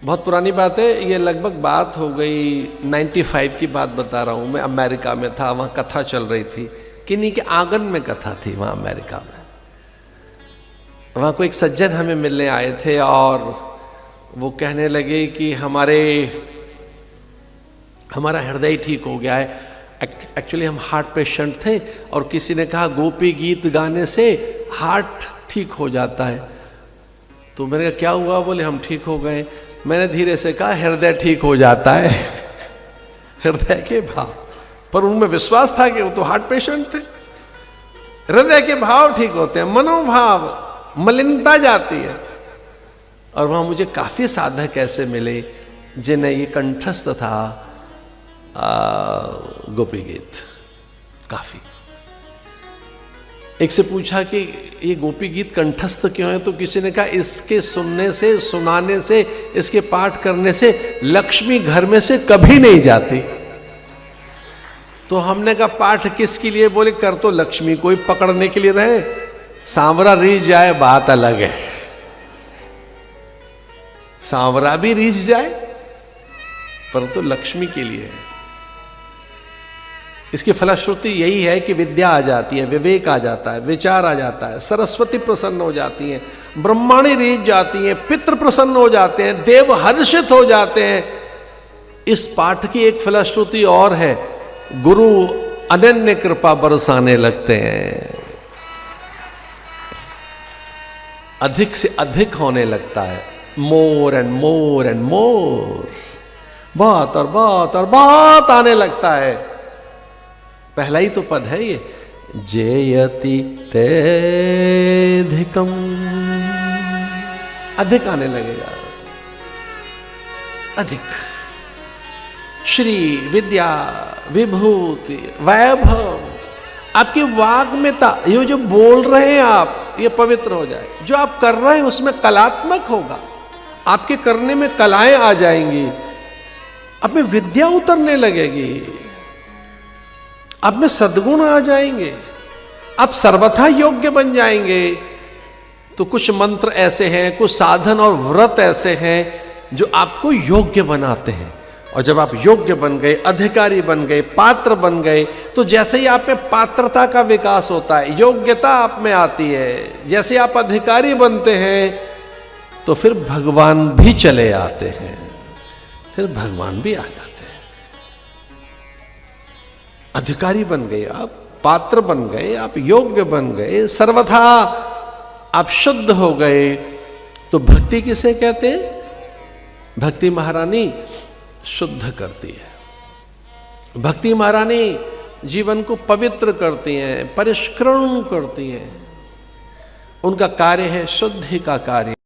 बहुत पुरानी बात है, ये लगभग बात हो गई 95 की बात बता रहा हूँ मैं। अमेरिका में था, वहाँ कथा चल रही थी, किन्हीं के आंगन में कथा थी वहाँ अमेरिका में। वहाँ को एक सज्जन हमें मिलने आए थे और वो कहने लगे कि हमारा हृदय ठीक हो गया है। एक्चुअली हम हार्ट पेशेंट थे और किसी ने कहा गोपी गीत गाने से हार्ट ठीक हो जाता है। तो मैंने कहा क्या हुआ? बोले हम ठीक हो गए। मैंने धीरे से कहा हृदय ठीक हो जाता है। हृदय के भाव, पर उनमें विश्वास था कि वो तो हार्ट पेशेंट थे। हृदय के भाव ठीक होते हैं, मनोभाव, मलिनता जाती है। और वहां मुझे काफी साधक ऐसे मिले जिन्हें ये कंठस्थ था गोपी गीत काफी। एक से पूछा कि ये गोपी गीत कंठस्थ क्यों है? तो किसी ने कहा इसके सुनने से, सुनाने से, इसके पाठ करने से लक्ष्मी घर में से कभी नहीं जाती। तो हमने कहा पाठ किसके लिए? बोले कर तो लक्ष्मी कोई पकड़ने के लिए रहे, सांवरा रीझ जाए बात अलग है। सांवरा भी रीझ जाए पर तो लक्ष्मी के लिए है। इसकी फलश्रुति यही है कि विद्या आ जाती है, विवेक आ जाता है, विचार आ जाता है, सरस्वती प्रसन्न हो जाती हैं, ब्रह्माणी रीझ जाती हैं, पितृ प्रसन्न हो जाते हैं, देव हर्षित हो जाते हैं। इस पाठ की एक फलश्रुति और है, गुरु अनन्य कृपा बरसाने लगते हैं, अधिक से अधिक होने लगता है, more and more and more, बहुत और बहुत और बहुत आने लगता है। पहला ही तो पद है ये, जेयति तेधिकम, अधिक आने लगेगा, अधिक। श्री, विद्या, विभूति, वैभव, आपकी वाग्मिता, ये जो बोल रहे हैं आप, ये पवित्र हो जाए। जो आप कर रहे हैं उसमें कलात्मक होगा, आपके करने में कलाएं आ जाएंगी, आप में विद्या उतरने लगेगी, आप में सद्गुण आ जाएंगे, आप सर्वथा योग्य बन जाएंगे। तो कुछ मंत्र ऐसे हैं, कुछ साधन और व्रत ऐसे हैं जो आपको योग्य बनाते हैं। और जब आप योग्य बन गए, अधिकारी बन गए, पात्र बन गए, तो जैसे ही आप में पात्रता का विकास होता है, योग्यता आप में आती है, जैसे आप अधिकारी बनते हैं तो फिर भगवान भी चले आते हैं, फिर भगवान भी आ जाते हैं। अधिकारी बन गए आप, पात्र बन गए आप, योग्य बन गए, सर्वथा आप शुद्ध हो गए। तो भक्ति किसे कहते हैं? भक्ति महारानी शुद्ध करती है, भक्ति महारानी जीवन को पवित्र करती हैं, परिष्करण करती हैं। उनका कार्य है शुद्धि का कार्य।